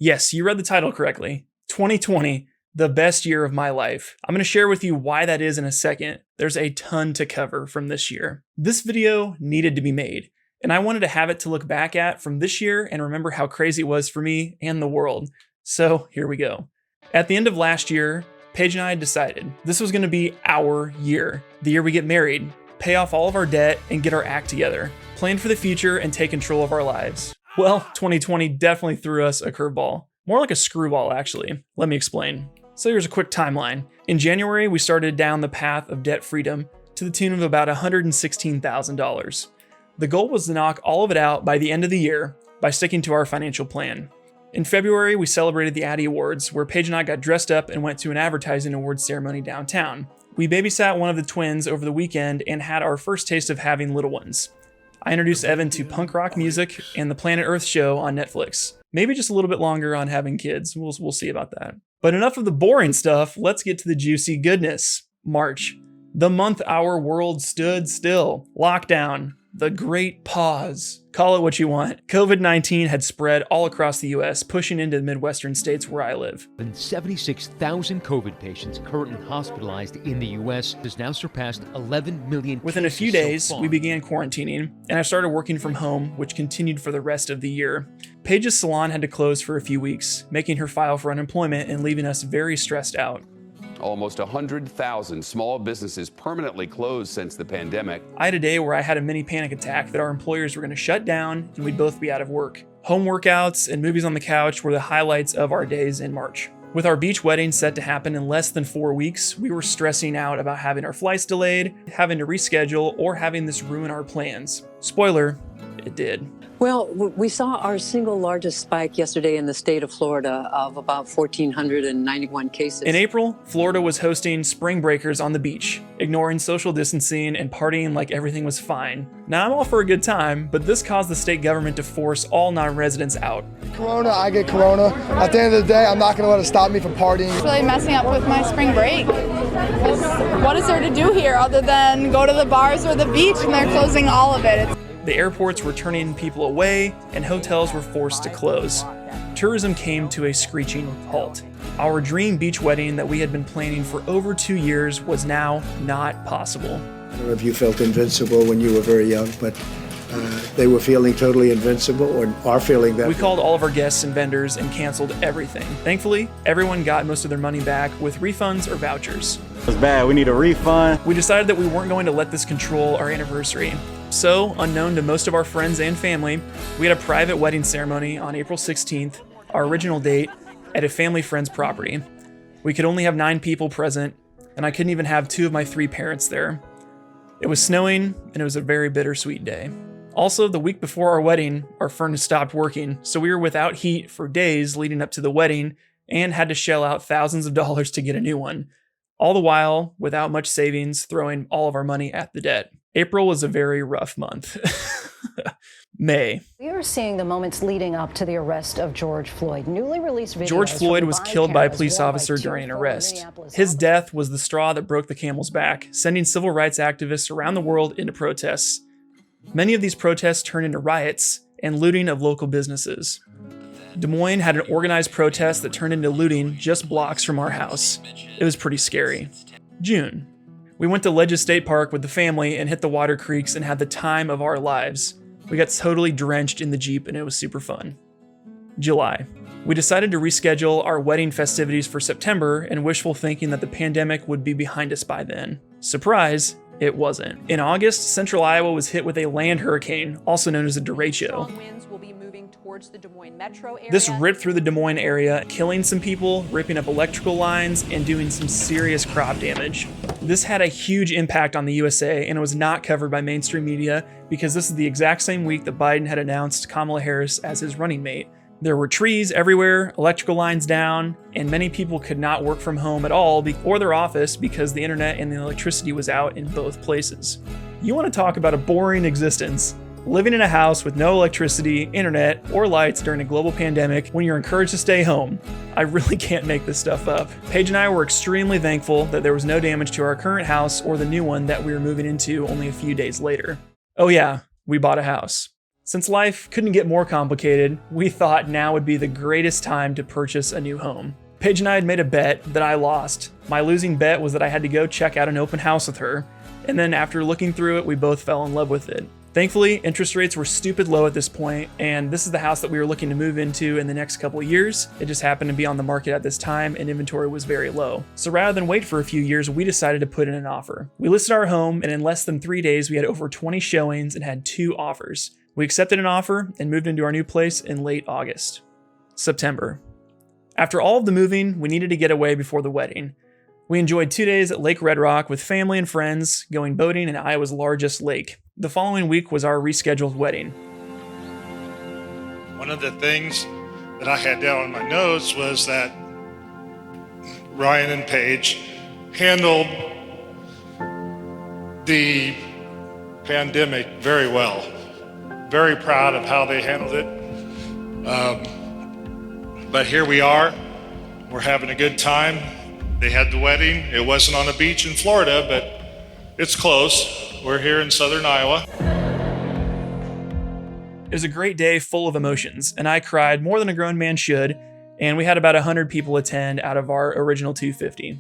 Yes, you read the title correctly. 2020, the best year of my life. I'm going to share with you why that is in a second. There's a ton to cover from this year. This video needed to be made, and I wanted to have it to look back at from this year and remember how crazy it was for me and the world. So here we go. At the end of last year, Paige and I decided this was going to be our year, the year we get married, pay off all of our debt, and get our act together, plan for the future, and take control of our lives. Well, 2020 definitely threw us a curveball. More like a screwball, actually. Let me explain. So here's a quick timeline. In January, we started down the path of debt freedom to the tune of about $116,000. The goal was to knock all of it out by the end of the year by sticking to our financial plan. In February, we celebrated the Addy Awards, where Paige and I got dressed up and went to an advertising awards ceremony downtown. We babysat one of the twins over the weekend and had our first taste of having little ones. I introduced Evan to punk rock music and the Planet Earth show on Netflix. Maybe just a little bit longer on having kids. We'll see about that. But enough of the boring stuff. Let's get to the juicy goodness. March. The month our world stood still. Lockdown. The great pause. Call it what you want. COVID-19 had spread all across the US, pushing into the Midwestern states where I live. 76,000 COVID patients currently hospitalized in the US has now surpassed 11 million. Within a few days, we began quarantining, and I started working from home, which continued for the rest of the year. Paige's salon had to close for a few weeks, making her file for unemployment and leaving us very stressed out. Almost 100,000 small businesses permanently closed since the pandemic. I had a day where I had a mini panic attack that our employers were going to shut down and we'd both be out of work. Home workouts and movies on the couch were the highlights of our days in March. With our beach wedding set to happen in less than 4 weeks, we were stressing out about having our flights delayed, having to reschedule, or having this ruin our plans. Spoiler, it did. Well, we saw our single largest spike yesterday in the state of Florida of about 1,491 cases. In April, Florida was hosting spring breakers on the beach, ignoring social distancing and partying like everything was fine. Now, I'm all for a good time, but this caused the state government to force all non-residents out. Corona, I get Corona. At the end of the day, I'm not going to let it stop me from partying. It's really messing up with my spring break. What is there to do here other than go to the bars or the beach, and they're closing all of it? The airports were turning people away, and hotels were forced to close. Tourism came to a screeching halt. Our dream beach wedding that we had been planning for over 2 years was now not possible. I don't know if you felt invincible when you were very young, but they were feeling totally invincible, or are feeling that. We called all of our guests and vendors and canceled everything. Thankfully, everyone got most of their money back with refunds or vouchers. It was bad. We need a refund. We decided that we weren't going to let this control our anniversary. So, unknown to most of our friends and family, we had a private wedding ceremony on April 16th, our original date, at a family friend's property. We could only have 9 people present, and I couldn't even have 2 of my 3 parents there. It was snowing, and it was a very bittersweet day. Also, the week before our wedding, our furnace stopped working, so we were without heat for days leading up to the wedding and had to shell out thousands of dollars to get a new one. All the while, without much savings, throwing all of our money at the debt. April was a very rough month. May. We are seeing the moments leading up to the arrest of George Floyd. Newly released videos. George Floyd was killed by a police officer during an arrest. His death was the straw that broke the camel's back, sending civil rights activists around the world into protests. Many of these protests turned into riots and looting of local businesses. Des Moines had an organized protest that turned into looting just blocks from our house. It was pretty scary. June. We went to Ledges State Park with the family and hit the water creeks and had the time of our lives. We got totally drenched in the Jeep and it was super fun. July. We decided to reschedule our wedding festivities for September and wishful thinking that the pandemic would be behind us by then. Surprise, it wasn't. In August, central Iowa was hit with a land hurricane, also known as a derecho. This ripped through the Des Moines area, killing some people, ripping up electrical lines, and doing some serious crop damage. This had a huge impact on the USA, and it was not covered by mainstream media because this is the exact same week that Biden had announced Kamala Harris as his running mate. There were trees everywhere, electrical lines down, and many people could not work from home at all or their office because the internet and the electricity was out in both places. You want to talk about a boring existence? Living in a house with no electricity, internet, or lights during a global pandemic when you're encouraged to stay home. I really can't make this stuff up. Paige and I were extremely thankful that there was no damage to our current house or the new one that we were moving into only a few days later. Oh yeah, we bought a house. Since life couldn't get more complicated, we thought now would be the greatest time to purchase a new home. Paige and I had made a bet that I lost. My losing bet was that I had to go check out an open house with her, and then after looking through it, we both fell in love with it. Thankfully, interest rates were stupid low at this point, and this is the house that we were looking to move into in the next couple of years. It just happened to be on the market at this time, and inventory was very low. So rather than wait for a few years, we decided to put in an offer. We listed our home, and in less than 3 days, we had over 20 showings and had 2 offers. We accepted an offer and moved into our new place in late August. September. After all of the moving, we needed to get away before the wedding. We enjoyed 2 days at Lake Red Rock with family and friends, going boating in Iowa's largest lake. The following week was our rescheduled wedding. One of the things that I had down on my notes was that Ryan and Paige handled the pandemic very well. Very proud of how they handled it. But here we are, we're having a good time. They had the wedding. It wasn't on a beach in Florida, but it's close. We're here in southern Iowa. It was a great day full of emotions, and I cried more than a grown man should, and we had about 100 people attend out of our original 250.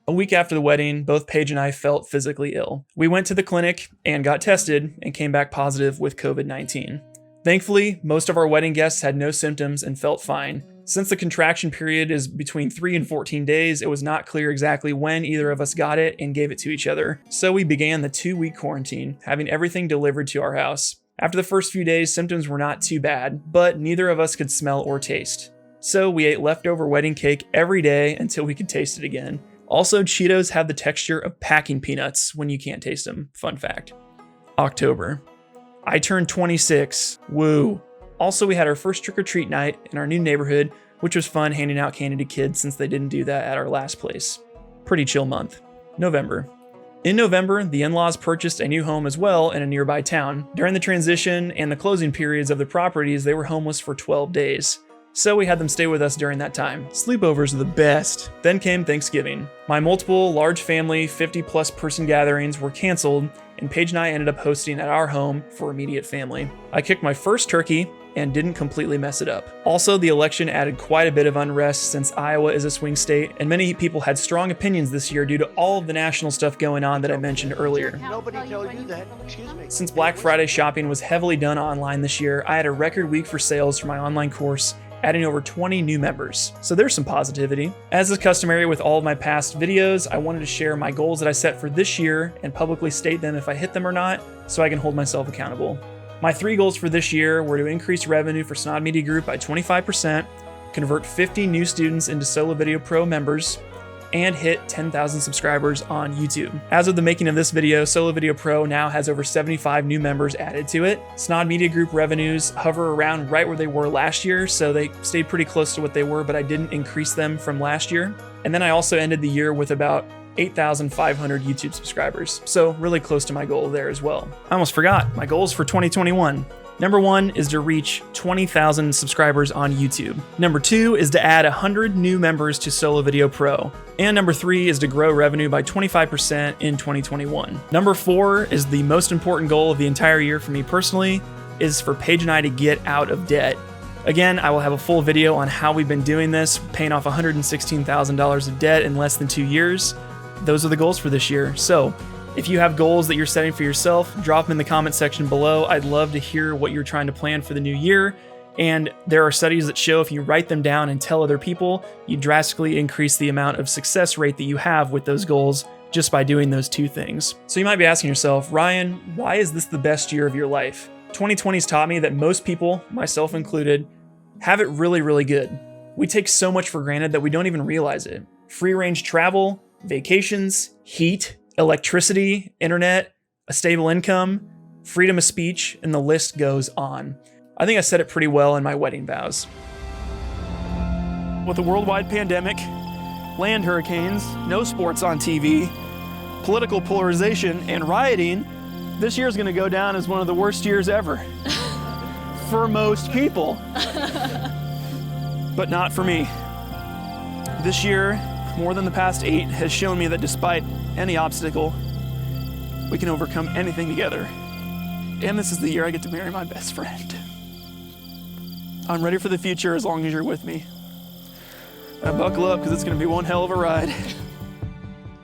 A week after the wedding, both Paige and I felt physically ill. We went to the clinic and got tested and came back positive with COVID-19. Thankfully, most of our wedding guests had no symptoms and felt fine. Since the contraction period is between 3 and 14 days, it was not clear exactly when either of us got it and gave it to each other. So we began the 2-week quarantine, having everything delivered to our house. After the first few days, symptoms were not too bad, but neither of us could smell or taste. So we ate leftover wedding cake every day until we could taste it again. Also, Cheetos have the texture of packing peanuts when you can't taste them. Fun fact. October. I turned 26. Woo. Also, we had our first trick-or-treat night in our new neighborhood, which was fun handing out candy to kids since they didn't do that at our last place. Pretty chill month. November. In November, the in-laws purchased a new home as well in a nearby town. During the transition and the closing periods of the properties, they were homeless for 12 days. So we had them stay with us during that time. Sleepovers are the best. Then came Thanksgiving. My multiple large family 50+ person gatherings were canceled, and Paige and I ended up hosting at our home for immediate family. I cooked my first turkey and didn't completely mess it up. Also, the election added quite a bit of unrest since Iowa is a swing state, and many people had strong opinions this year due to all of the national stuff going on that I mentioned earlier. Nobody told you that. Excuse me. Since Black Friday shopping was heavily done online this year, I had a record week for sales for my online course, adding over 20 new members. So there's some positivity. As is customary with all of my past videos, I wanted to share my goals that I set for this year and publicly state them if I hit them or not, so I can hold myself accountable. My 3 goals for this year were to increase revenue for Snaadt Media Group by 25%, convert 50 new students into Solo Video Pro members, and hit 10,000 subscribers on YouTube. As of the making of this video, Solo Video Pro now has over 75 new members added to it. Snaadt Media Group revenues hover around right where they were last year, so they stayed pretty close to what they were, but I didn't increase them from last year. And then I also ended the year with about 8,500 YouTube subscribers, so really close to my goal there as well. I almost forgot my goals for 2021. Number 1 is to reach 20,000 subscribers on YouTube. Number 2 is to add 100 new members to Solo Video Pro. And number 3 is to grow revenue by 25% in 2021. Number 4 is the most important goal of the entire year for me personally, is for Paige and I to get out of debt. Again, I will have a full video on how we've been doing this, paying off $116,000 of debt in less than 2 years. Those are the goals for this year. So if you have goals that you're setting for yourself, drop them in the comment section below. I'd love to hear what you're trying to plan for the new year. And there are studies that show if you write them down and tell other people, you drastically increase the amount of success rate that you have with those goals just by doing those 2 things. So you might be asking yourself, Ryan, why is this the best year of your life? 2020's taught me that most people, myself included, have it really, really good. We take so much for granted that we don't even realize it. Free range travel, vacations, heat, electricity, internet, a stable income, freedom of speech, and the list goes on. I think I said it pretty well in my wedding vows. With a worldwide pandemic, land hurricanes, no sports on TV, political polarization, and rioting, this year is going to go down as one of the worst years ever. For most people. But not for me. This year, more than the past 8, has shown me that despite any obstacle, we can overcome anything together. And this is the year I get to marry my best friend. I'm ready for the future as long as you're with me. Now buckle up, because it's going to be one hell of a ride.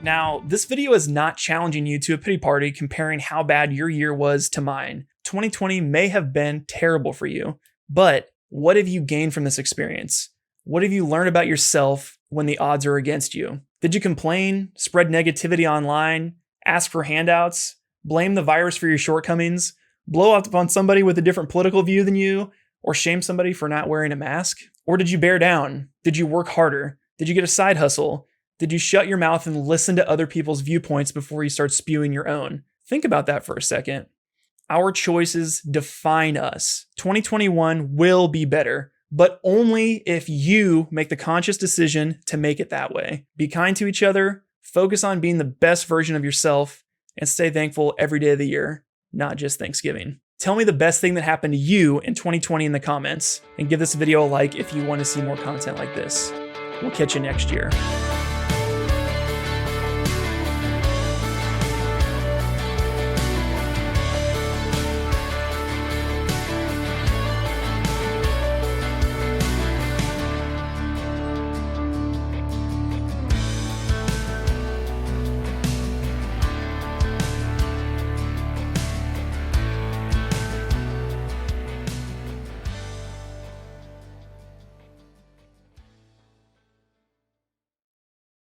Now, this video is not challenging you to a pity party comparing how bad your year was to mine. 2020 may have been terrible for you, but what have you gained from this experience? What have you learned about yourself when the odds are against you? Did you complain, spread negativity online, ask for handouts, blame the virus for your shortcomings, blow up on somebody with a different political view than you, or shame somebody for not wearing a mask? Or did you bear down? Did you work harder? Did you get a side hustle? Did you shut your mouth and listen to other people's viewpoints before you start spewing your own? Think about that for a second. Our choices define us. 2021 will be better, but only if you make the conscious decision to make it that way. Be kind to each other, focus on being the best version of yourself, and stay thankful every day of the year, not just Thanksgiving. Tell me the best thing that happened to you in 2020 in the comments, and give this video a like if you want to see more content like this. We'll catch you next year.